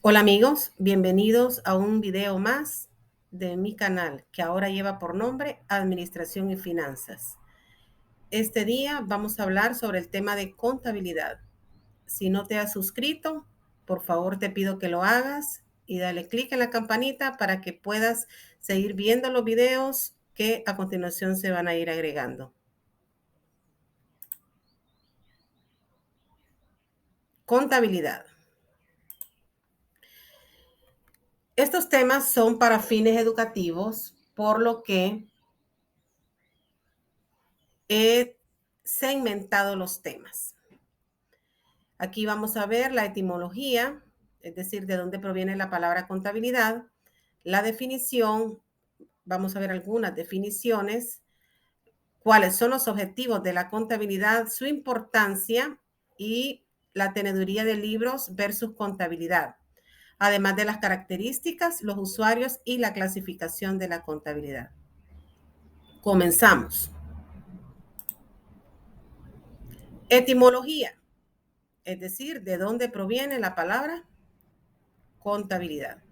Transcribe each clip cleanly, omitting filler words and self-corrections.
Hola amigos, bienvenidos a un video más de mi canal que ahora lleva por nombre Administración y Finanzas. Este día vamos a hablar sobre el tema de contabilidad. Si no te has suscrito, por favor te pido que lo hagas y dale clic en la campanita para que puedas seguir viendo los videos que a continuación se van a ir agregando. Contabilidad. Estos temas son para fines educativos, por lo que he segmentado los temas. Aquí vamos a ver la etimología, es decir, de dónde proviene la palabra contabilidad, la definición, vamos a ver algunas definiciones, cuáles son los objetivos de la contabilidad, su importancia y la teneduría de libros versus contabilidad, además de las características, los usuarios y la clasificación de la contabilidad. Comenzamos. Etimología, es decir, de dónde proviene la palabra contabilidad.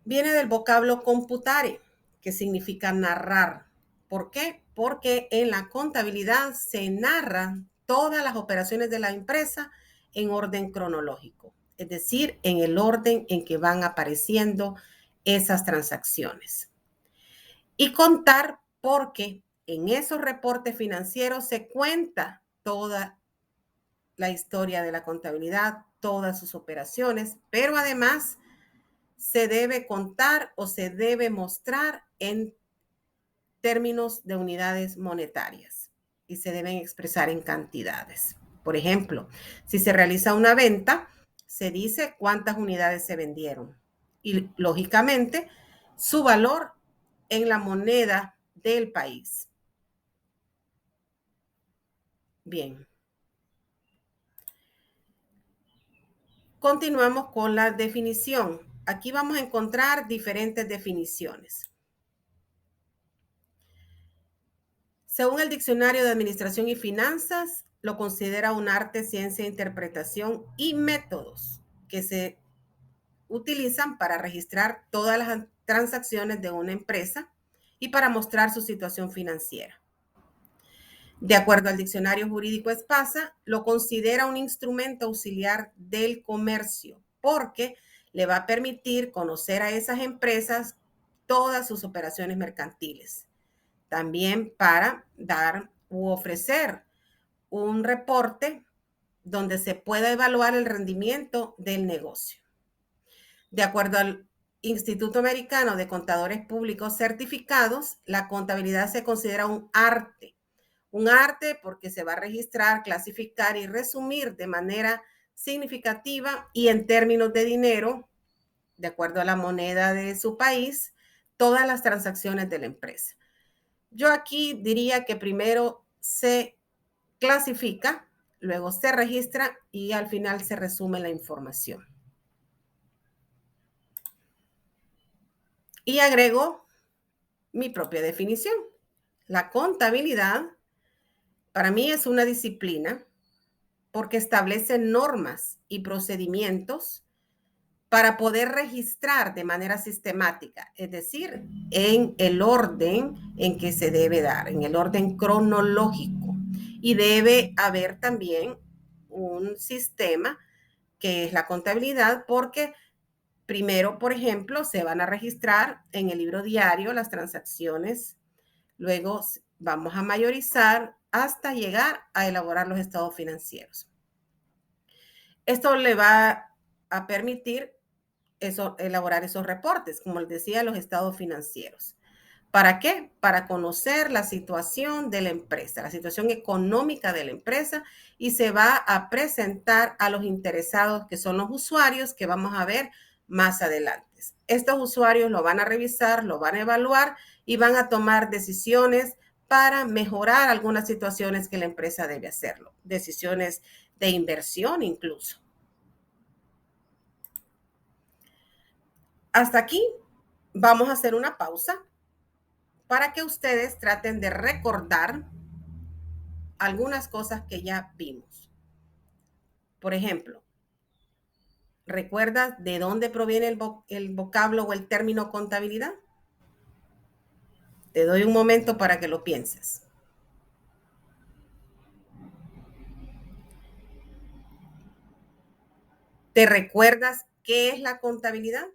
Viene del vocablo computare, que significa narrar. ¿Por qué? Porque en la contabilidad se narran todas las operaciones de la empresa en orden cronológico, es decir, en el orden en que van apareciendo esas transacciones. Y contar porque en esos reportes financieros se cuenta toda la historia de la contabilidad, todas sus operaciones, pero además se debe contar o se debe mostrar en términos de unidades monetarias y se deben expresar en cantidades. Por ejemplo, si se realiza una venta, se dice cuántas unidades se vendieron y, lógicamente, su valor en la moneda del país. Bien. Continuamos con la definición. Aquí vamos a encontrar diferentes definiciones. Según el Diccionario de Administración y Finanzas, lo considera un arte, ciencia, interpretación y métodos que se utilizan para registrar todas las transacciones de una empresa y para mostrar su situación financiera. De acuerdo al Diccionario Jurídico Espasa, lo considera un instrumento auxiliar del comercio porque le va a permitir conocer a esas empresas todas sus operaciones mercantiles. También para dar u ofrecer un reporte donde se pueda evaluar el rendimiento del negocio. De acuerdo al Instituto Americano de Contadores Públicos Certificados, la contabilidad se considera un arte. Un arte porque se va a registrar, clasificar y resumir de manera significativa y en términos de dinero, de acuerdo a la moneda de su país, todas las transacciones de la empresa. Yo aquí diría que primero se clasifica, luego se registra y al final se resume la información. Y agrego mi propia definición. La contabilidad para mí es una disciplina porque establece normas y procedimientos para poder registrar de manera sistemática, es decir, en el orden en que se debe dar, en el orden cronológico. Y debe haber también un sistema que es la contabilidad, porque primero, por ejemplo, se van a registrar en el libro diario las transacciones, luego vamos a mayorizar hasta llegar a elaborar los estados financieros. Esto le va a permitir elaborar esos reportes, como les decía, los estados financieros. ¿Para qué? Para conocer la situación de la empresa, la situación económica de la empresa, y se va a presentar a los interesados, que son los usuarios, que vamos a ver más adelante. Estos usuarios lo van a revisar, lo van a evaluar y van a tomar decisiones para mejorar algunas situaciones que la empresa debe hacerlo, decisiones de inversión incluso. Hasta aquí vamos a hacer una pausa para que ustedes traten de recordar algunas cosas que ya vimos. Por ejemplo, ¿Recuerdas de dónde proviene el vocablo o el término contabilidad? Te doy un momento para que lo pienses. ¿Te recuerdas qué es la contabilidad?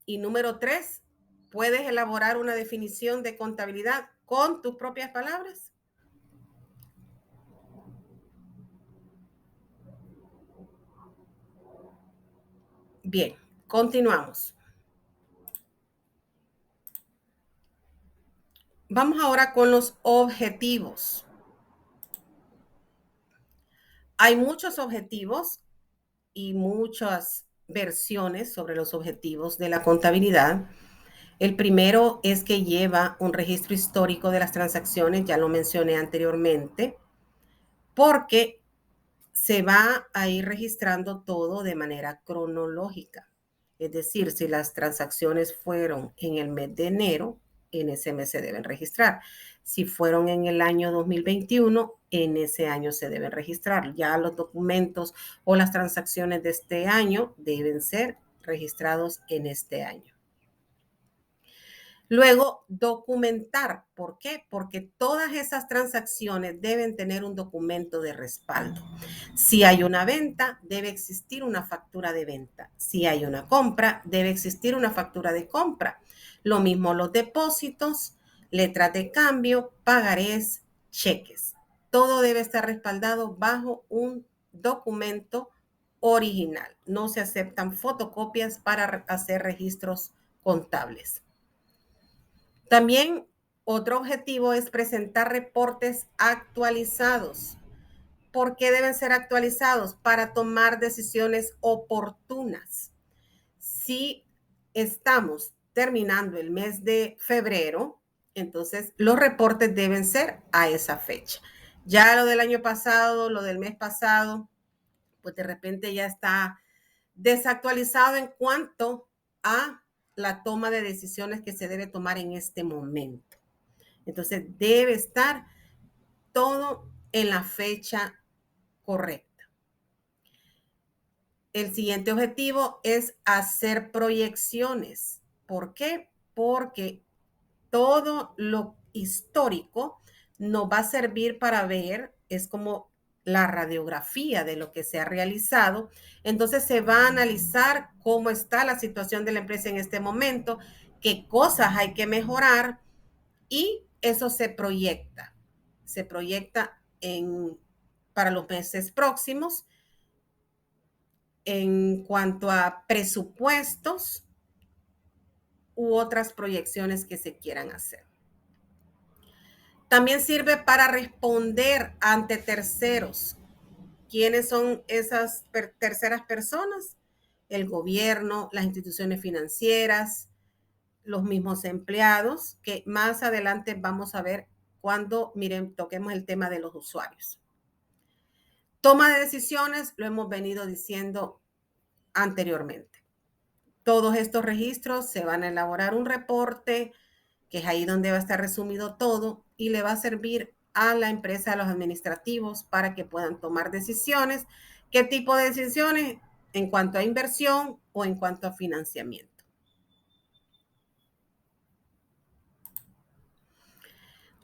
Y número 3, ¿puedes elaborar una definición de contabilidad con tus propias palabras? Bien, continuamos. Vamos ahora con los objetivos. Hay muchos objetivos y muchas versiones sobre los objetivos de la contabilidad. El primero es que lleva un registro histórico de las transacciones, ya lo mencioné anteriormente, porque se va a ir registrando todo de manera cronológica. Es decir, si las transacciones fueron en el mes de enero, en ese mes se deben registrar. Si fueron en el año 2021, en ese año se deben registrar. Ya los documentos o las transacciones de este año deben ser registrados en este año. Luego, documentar. ¿Por qué? Porque todas esas transacciones deben tener un documento de respaldo. Si hay una venta, debe existir una factura de venta. Si hay una compra, debe existir una factura de compra. Lo mismo los depósitos, letras de cambio, pagarés, cheques. Todo debe estar respaldado bajo un documento original. No se aceptan fotocopias para hacer registros contables. También otro objetivo es presentar reportes actualizados. ¿Por qué deben ser actualizados? Para tomar decisiones oportunas. Si estamos terminando el mes de febrero, entonces los reportes deben ser a esa fecha. Ya lo del año pasado, lo del mes pasado, pues de repente ya está desactualizado en cuanto a la toma de decisiones que se debe tomar en este momento. Entonces debe estar todo en la fecha correcta. El siguiente objetivo es hacer proyecciones. ¿Por qué? Porque todo lo histórico nos va a servir para ver, es como la radiografía de lo que se ha realizado. Entonces se va a analizar cómo está la situación de la empresa en este momento, qué cosas hay que mejorar y eso se proyecta para los meses próximos en cuanto a presupuestos u otras proyecciones que se quieran hacer. También sirve para responder ante terceros. ¿Quiénes son esas terceras personas? El gobierno, las instituciones financieras, los mismos empleados, que más adelante vamos a ver cuando, miren, toquemos el tema de los usuarios. Toma de decisiones, lo hemos venido diciendo anteriormente. Todos estos registros se van a elaborar un reporte, que es ahí donde va a estar resumido todo y le va a servir a la empresa, a los administrativos, para que puedan tomar decisiones. ¿Qué tipo de decisiones? En cuanto a inversión o en cuanto a financiamiento.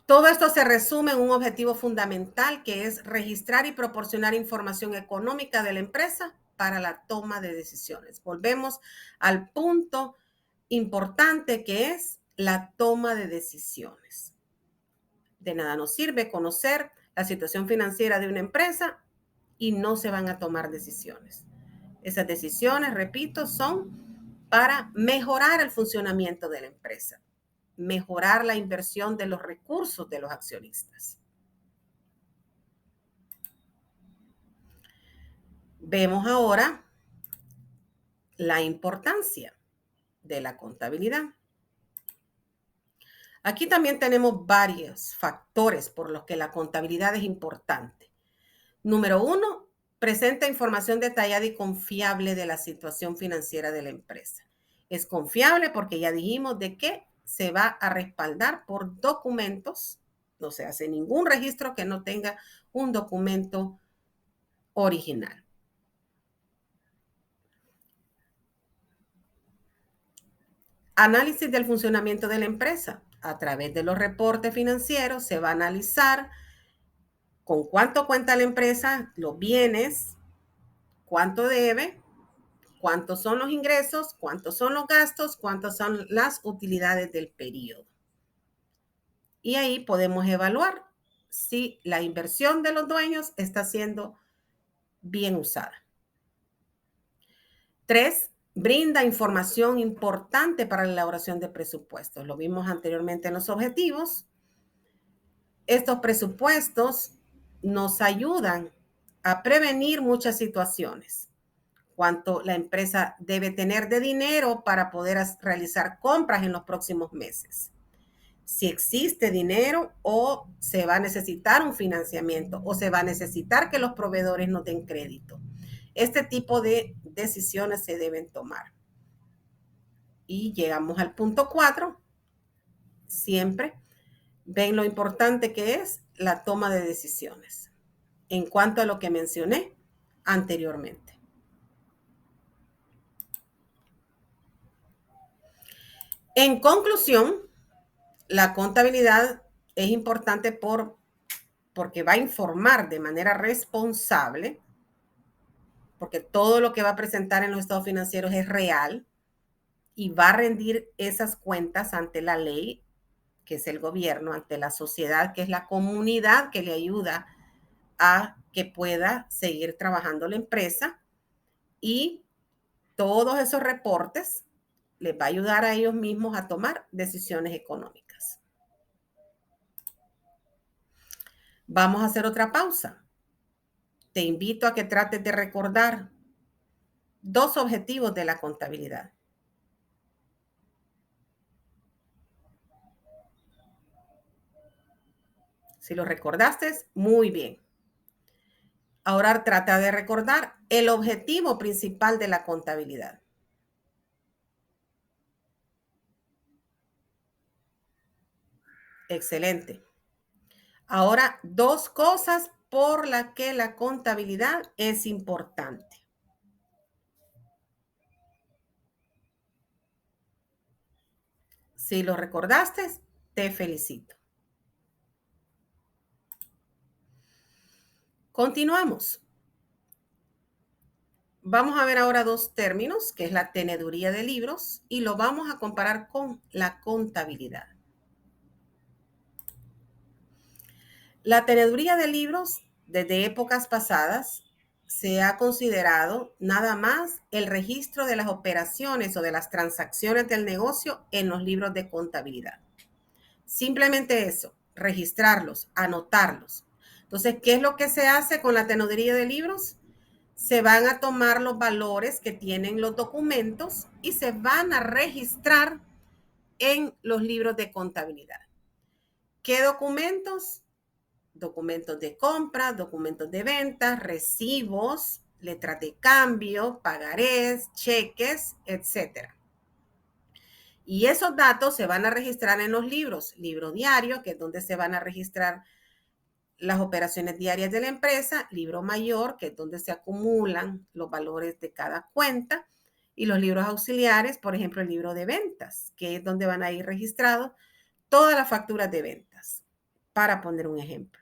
Todo esto se resume en un objetivo fundamental, que es registrar y proporcionar información económica de la empresa para la toma de decisiones. Volvemos al punto importante, que es la toma de decisiones. De nada nos sirve conocer la situación financiera de una empresa y no se van a tomar decisiones. Esas decisiones, repito, son para mejorar el funcionamiento de la empresa, mejorar la inversión de los recursos de los accionistas. Vemos ahora la importancia de la contabilidad. Aquí también tenemos varios factores por los que la contabilidad es importante. Número 1, presenta información detallada y confiable de la situación financiera de la empresa. Es confiable porque ya dijimos de que se va a respaldar por documentos. No se hace ningún registro que no tenga un documento original. Análisis del funcionamiento de la empresa. A través de los reportes financieros se va a analizar con cuánto cuenta la empresa, los bienes, cuánto debe, cuántos son los ingresos, cuántos son los gastos, cuántas son las utilidades del periodo. Y ahí podemos evaluar si la inversión de los dueños está siendo bien usada. 3, brinda información importante para la elaboración de presupuestos. Lo vimos anteriormente en los objetivos. Estos presupuestos nos ayudan a prevenir muchas situaciones. Cuánto la empresa debe tener de dinero para poder realizar compras en los próximos meses. Si existe dinero o se va a necesitar un financiamiento o se va a necesitar que los proveedores no den crédito. Este tipo de decisiones se deben tomar. Y llegamos al punto 4. Siempre ven lo importante que es la toma de decisiones en cuanto a lo que mencioné anteriormente. En conclusión, la contabilidad es importante porque va a informar de manera responsable, porque todo lo que va a presentar en los estados financieros es real y va a rendir esas cuentas ante la ley, que es el gobierno, ante la sociedad, que es la comunidad que le ayuda a que pueda seguir trabajando la empresa, y todos esos reportes les va a ayudar a ellos mismos a tomar decisiones económicas. Vamos a hacer otra pausa. Te invito a que trates de recordar 2 objetivos de la contabilidad. Si lo recordaste, muy bien. Ahora trata de recordar el objetivo principal de la contabilidad. Excelente. Ahora, 2 cosas por las que la contabilidad es importante. Si lo recordaste, te felicito. Continuamos. Vamos a ver ahora 2 términos, que es la teneduría de libros, y lo vamos a comparar con la contabilidad. La teneduría de libros, desde épocas pasadas, se ha considerado nada más el registro de las operaciones o de las transacciones del negocio en los libros de contabilidad. Simplemente eso, registrarlos, anotarlos. Entonces, ¿qué es lo que se hace con la teneduría de libros? Se van a tomar los valores que tienen los documentos y se van a registrar en los libros de contabilidad. ¿Qué documentos? Documentos de compra, documentos de venta, recibos, letras de cambio, pagarés, cheques, etc. Y esos datos se van a registrar en los libros, libro diario, que es donde se van a registrar las operaciones diarias de la empresa, libro mayor, que es donde se acumulan los valores de cada cuenta, y los libros auxiliares, por ejemplo, el libro de ventas, que es donde van a ir registrados todas las facturas de ventas, para poner un ejemplo.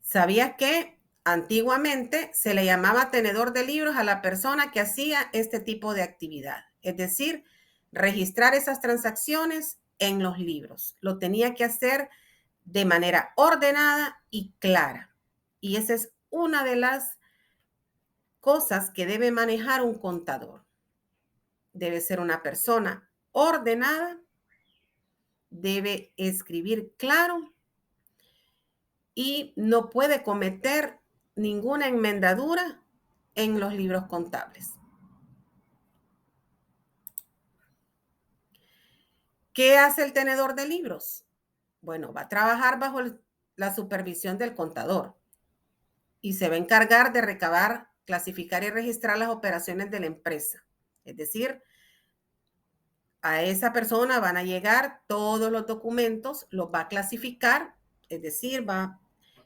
¿Sabías que antiguamente se le llamaba tenedor de libros a la persona que hacía este tipo de actividad? Es decir, registrar esas transacciones en los libros. Lo tenía que hacer de manera ordenada y clara. Y esa es una de las cosas que debe manejar un contador. Debe ser una persona ordenada, debe escribir claro y no puede cometer ninguna enmendadura en los libros contables. ¿Qué hace el tenedor de libros? Bueno, va a trabajar bajo la supervisión del contador y se va a encargar de recabar, clasificar y registrar las operaciones de la empresa Es decir, a esa persona van a llegar todos los documentos, los va a clasificar, es decir,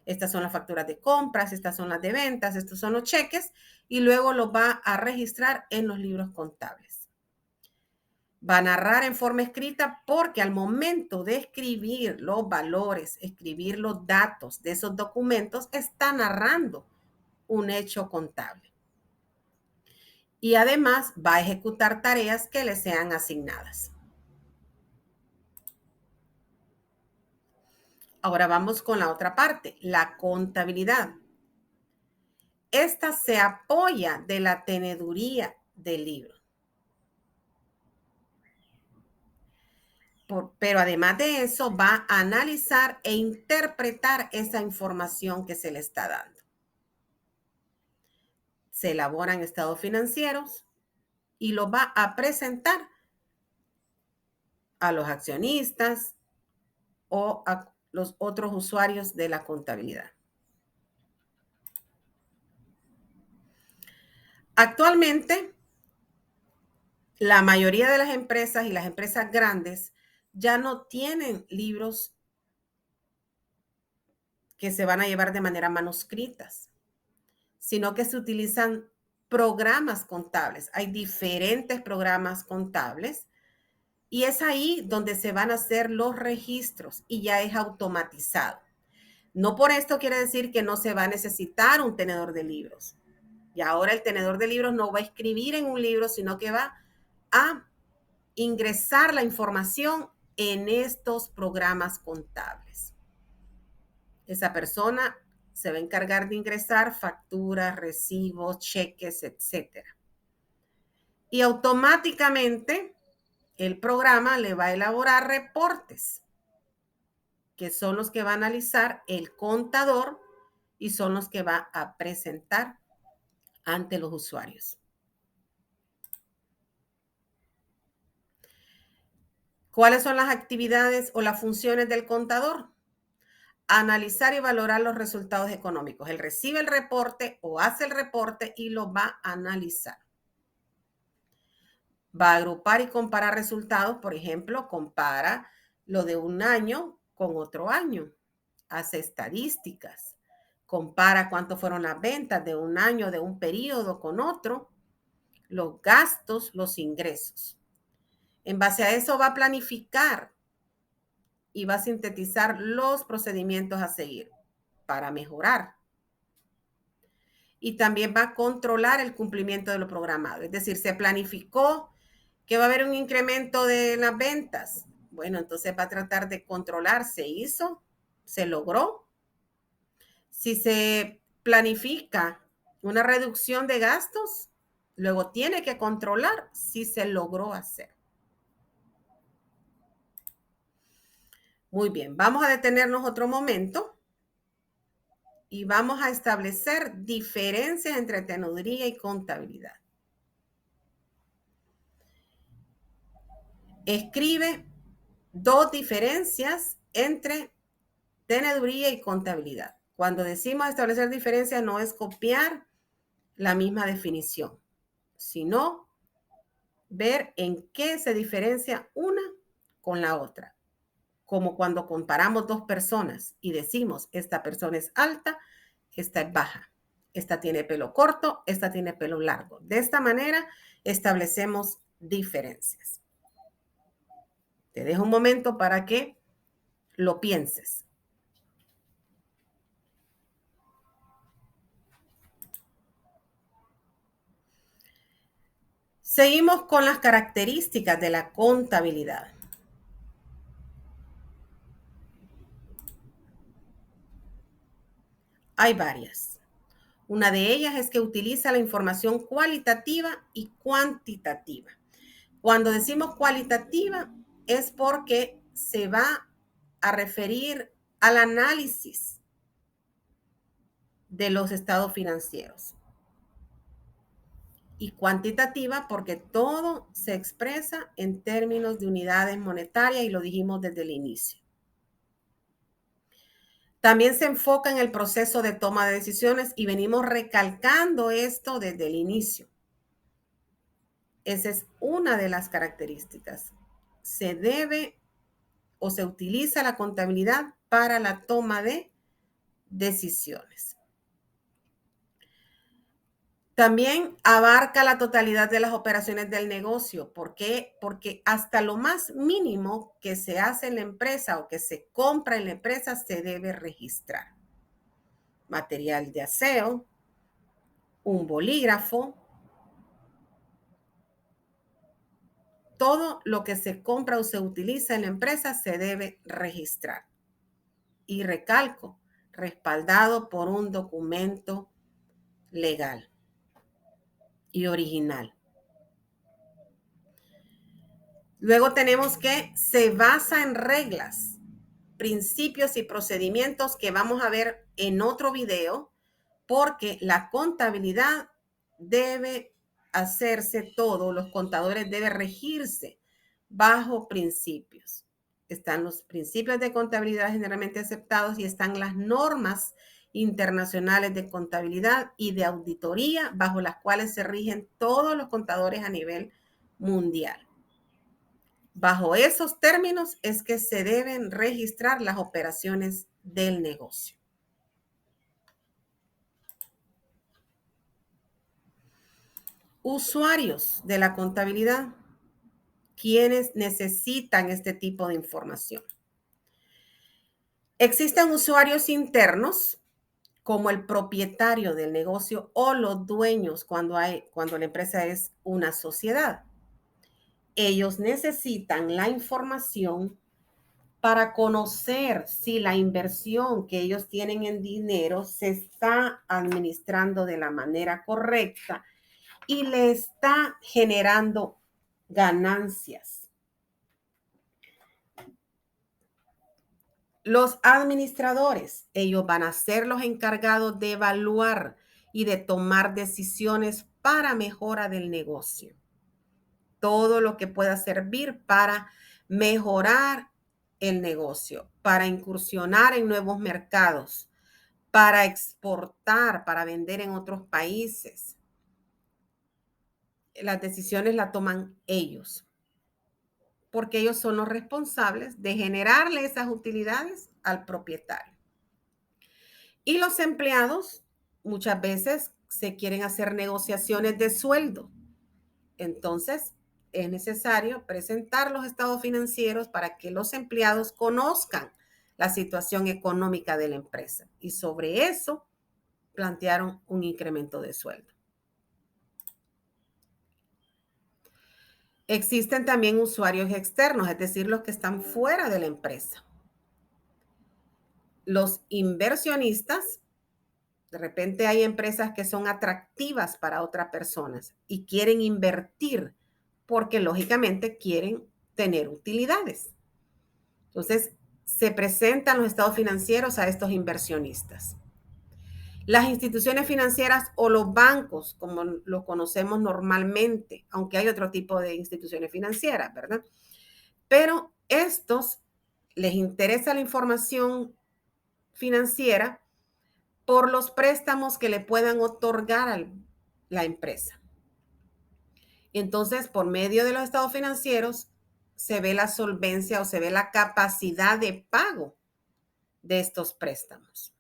estas son las facturas de compras, estas son las de ventas, estos son los cheques, y luego los va a registrar en los libros contables. Va a narrar en forma escrita porque al momento de escribir los valores, escribir los datos de esos documentos, está narrando un hecho contable. Y además va a ejecutar tareas que le sean asignadas. Ahora vamos con la otra parte, la contabilidad. Esta se apoya de la teneduría del libro. Pero además de eso, va a analizar e interpretar esa información que se le está dando. Se elaboran estados financieros y lo va a presentar a los accionistas o a los otros usuarios de la contabilidad. Actualmente, la mayoría de las empresas y las empresas grandes ya no tienen libros que se van a llevar de manera manuscritas, sino que se utilizan programas contables. Hay diferentes programas contables y es ahí donde se van a hacer los registros y ya es automatizado. No por esto quiere decir que no se va a necesitar un tenedor de libros. Y ahora el tenedor de libros no va a escribir en un libro, sino que va a ingresar la información en estos programas contables. Esa persona se va a encargar de ingresar facturas, recibos, cheques, etc. Y automáticamente el programa le va a elaborar reportes, que son los que va a analizar el contador y son los que va a presentar ante los usuarios. ¿Cuáles son las actividades o las funciones del contador? Analizar y valorar los resultados económicos. Él recibe el reporte o hace el reporte y lo va a analizar. Va a agrupar y comparar resultados. Por ejemplo, compara lo de un año con otro año. Hace estadísticas. Compara cuánto fueron las ventas de un año, de un periodo con otro. Los gastos, los ingresos. En base a eso va a planificar y va a sintetizar los procedimientos a seguir para mejorar. Y también va a controlar el cumplimiento de lo programado. Es decir, se planificó que va a haber un incremento de las ventas. Bueno, entonces va a tratar de controlar, ¿se hizo? ¿Se logró? Si se planifica una reducción de gastos, luego tiene que controlar si se logró hacer. Muy bien, vamos a detenernos otro momento y vamos a establecer diferencias entre teneduría y contabilidad. Escribe dos diferencias entre teneduría y contabilidad. Cuando decimos establecer diferencias, no es copiar la misma definición, sino ver en qué se diferencia una con la otra. Como cuando comparamos dos personas y decimos, esta persona es alta, esta es baja, esta tiene pelo corto, esta tiene pelo largo. De esta manera establecemos diferencias. Te dejo un momento para que lo pienses. Seguimos con las características de la contabilidad. Hay varias. Una de ellas es que utiliza la información cualitativa y cuantitativa. Cuando decimos cualitativa es porque se va a referir al análisis de los estados financieros. Y cuantitativa porque todo se expresa en términos de unidades monetarias y lo dijimos desde el inicio. También se enfoca en el proceso de toma de decisiones y venimos recalcando esto desde el inicio. Esa es una de las características. Se debe o se utiliza la contabilidad para la toma de decisiones. También abarca la totalidad de las operaciones del negocio. ¿Por qué? Porque hasta lo más mínimo que se hace en la empresa o que se compra en la empresa se debe registrar. Material de aseo, un bolígrafo, todo lo que se compra o se utiliza en la empresa se debe registrar. Y recalco, respaldado por un documento legal y original. Luego tenemos que se basa en reglas, principios y procedimientos que vamos a ver en otro video, porque la contabilidad debe hacerse todo, los contadores deben regirse bajo principios. Están los principios de contabilidad generalmente aceptados y están las normas internacionales de contabilidad y de auditoría bajo las cuales se rigen todos los contadores a nivel mundial. Bajo esos términos es que se deben registrar las operaciones del negocio. Usuarios de la contabilidad, quienes necesitan este tipo de información. Existen usuarios internos como el propietario del negocio o los dueños cuando la empresa es una sociedad. Ellos necesitan la información para conocer si la inversión que ellos tienen en dinero se está administrando de la manera correcta y le está generando ganancias. Los administradores, ellos van a ser los encargados de evaluar y de tomar decisiones para mejora del negocio. Todo lo que pueda servir para mejorar el negocio, para incursionar en nuevos mercados, para exportar, para vender en otros países. Las decisiones las toman ellos, porque ellos son los responsables de generarle esas utilidades al propietario. Y los empleados muchas veces se quieren hacer negociaciones de sueldo. Entonces, es necesario presentar los estados financieros para que los empleados conozcan la situación económica de la empresa. Y sobre eso plantearon un incremento de sueldo. Existen también usuarios externos, es decir, los que están fuera de la empresa. Los inversionistas, de repente hay empresas que son atractivas para otras personas y quieren invertir porque lógicamente quieren tener utilidades. Entonces, se presentan los estados financieros a estos inversionistas. Las instituciones financieras o los bancos, como lo conocemos normalmente, aunque hay otro tipo de instituciones financieras, ¿verdad? Pero estos les interesa la información financiera por los préstamos que le puedan otorgar a la empresa. Entonces, por medio de los estados financieros, se ve la solvencia o se ve la capacidad de pago de estos préstamos.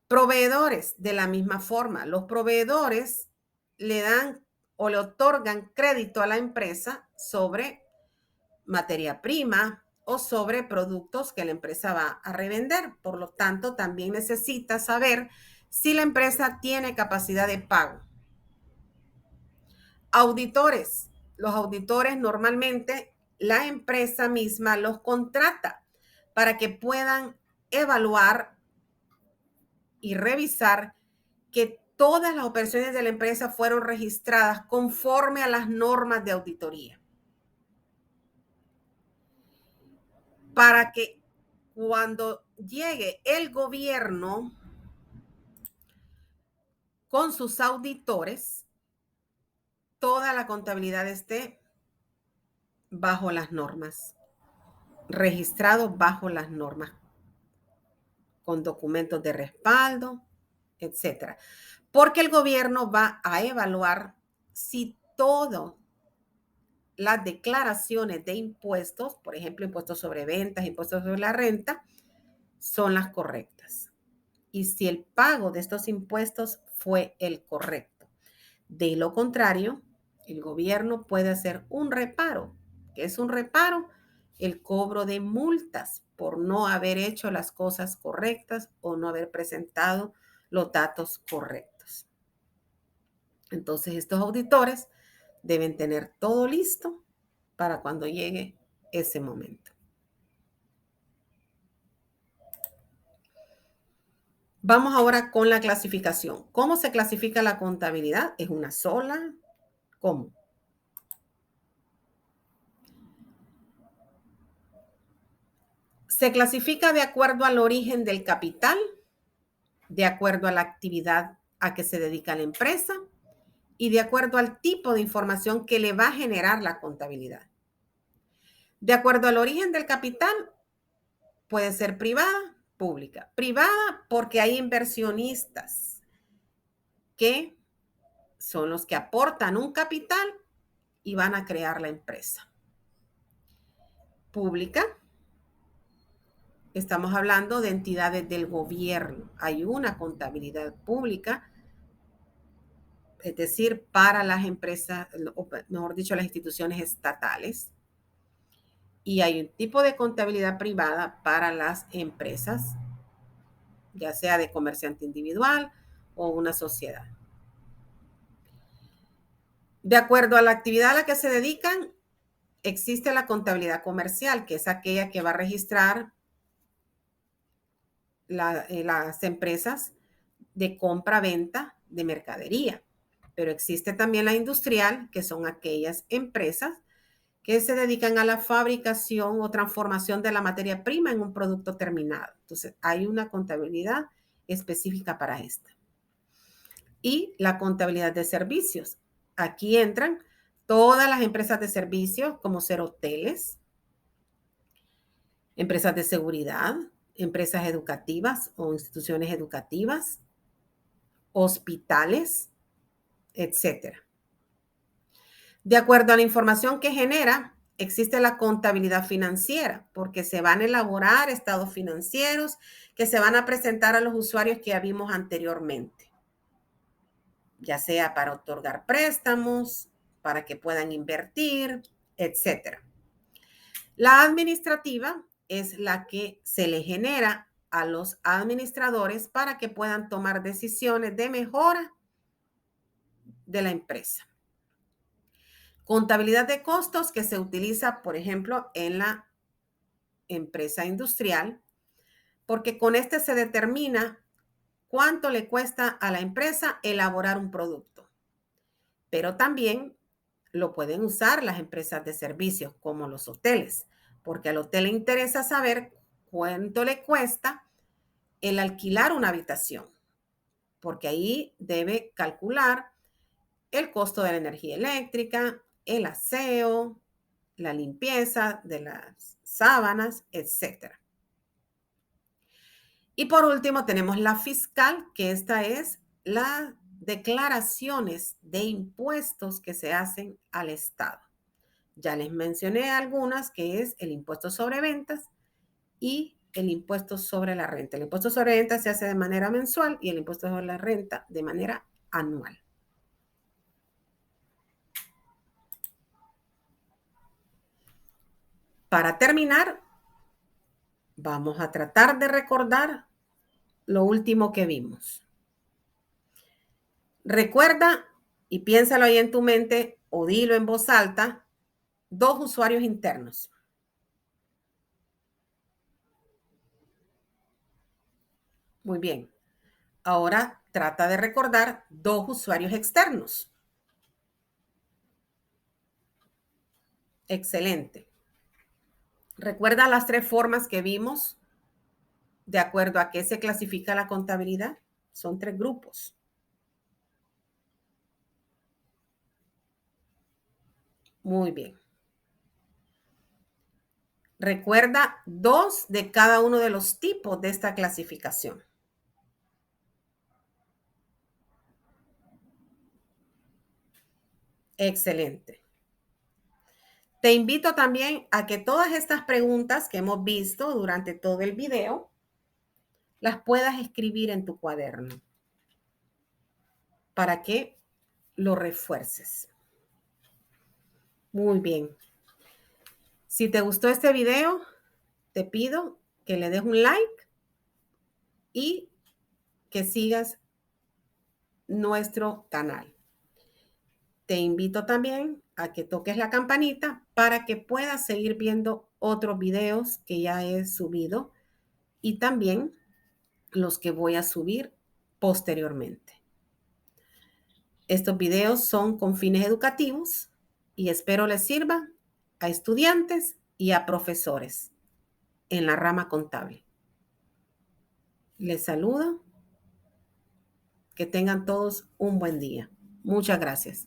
Proveedores, de la misma forma, los proveedores le dan o le otorgan crédito a la empresa sobre materia prima o sobre productos que la empresa va a revender. Por lo tanto, también necesita saber si la empresa tiene capacidad de pago. Auditores. Los auditores normalmente la empresa misma los contrata para que puedan evaluar y revisar que todas las operaciones de la empresa fueron registradas conforme a las normas de auditoría. Para que cuando llegue el gobierno con sus auditores, toda la contabilidad esté bajo las normas, registrado bajo las normas, con documentos de respaldo, etcétera. Porque el gobierno va a evaluar si todas las declaraciones de impuestos, por ejemplo, impuestos sobre ventas, impuestos sobre la renta, son las correctas. Y si el pago de estos impuestos fue el correcto. De lo contrario, el gobierno puede hacer un reparo. ¿Qué es un reparo? El cobro de multas por no haber hecho las cosas correctas o no haber presentado los datos correctos. Entonces, estos auditores deben tener todo listo para cuando llegue ese momento. Vamos ahora con la clasificación. ¿Cómo se clasifica la contabilidad? ¿Es una sola? ¿Cómo? Se clasifica de acuerdo al origen del capital, de acuerdo a la actividad a que se dedica la empresa y de acuerdo al tipo de información que le va a generar la contabilidad. De acuerdo al origen del capital, puede ser privada, pública. Privada porque hay inversionistas que son los que aportan un capital y van a crear la empresa. Pública, estamos hablando de entidades del gobierno. Hay una contabilidad pública, es decir, para las empresas, o mejor dicho, las instituciones estatales. Y hay un tipo de contabilidad privada para las empresas, ya sea de comerciante individual o una sociedad. De acuerdo a la actividad a la que se dedican, existe la contabilidad comercial, que es aquella que va a registrar las empresas de compra-venta de mercadería. Pero existe también la industrial, que son aquellas empresas que se dedican a la fabricación o transformación de la materia prima en un producto terminado. Entonces, hay una contabilidad específica para esta. Y la contabilidad de servicios. Aquí entran todas las empresas de servicios, como ser hoteles, empresas de seguridad, empresas educativas o instituciones educativas, hospitales, etcétera. De acuerdo a la información que genera, existe la contabilidad financiera, porque se van a elaborar estados financieros que se van a presentar a los usuarios que ya vimos anteriormente, ya sea para otorgar préstamos, para que puedan invertir, etcétera. La administrativa es la que se le genera a los administradores para que puedan tomar decisiones de mejora de la empresa. Contabilidad de costos que se utiliza, por ejemplo, en la empresa industrial, porque con este se determina cuánto le cuesta a la empresa elaborar un producto. Pero también lo pueden usar las empresas de servicios como los hoteles, porque al hotel le interesa saber cuánto le cuesta el alquilar una habitación, porque ahí debe calcular el costo de la energía eléctrica, el aseo, la limpieza de las sábanas, etcétera. Y por último tenemos la fiscal, que esta es las declaraciones de impuestos que se hacen al Estado. Ya les mencioné algunas, que es el impuesto sobre ventas y el impuesto sobre la renta. El impuesto sobre renta se hace de manera mensual y el impuesto sobre la renta de manera anual. Para terminar, vamos a tratar de recordar lo último que vimos. Recuerda y piénsalo ahí en tu mente o dilo en voz alta, dos usuarios internos. Muy bien. Ahora trata de recordar dos usuarios externos. Excelente. ¿Recuerda las tres formas que vimos de acuerdo a qué se clasifica la contabilidad? Son tres grupos. Muy bien. Recuerda dos de cada uno de los tipos de esta clasificación. Excelente. Te invito también a que todas estas preguntas que hemos visto durante todo el video las puedas escribir en tu cuaderno para que lo refuerces. Muy bien. Si te gustó este video, te pido que le des un like y que sigas nuestro canal. Te invito también a que toques la campanita para que puedas seguir viendo otros videos que ya he subido y también los que voy a subir posteriormente. Estos videos son con fines educativos y espero les sirvan a estudiantes y a profesores en la rama contable. Les saludo. Que tengan todos un buen día. Muchas gracias.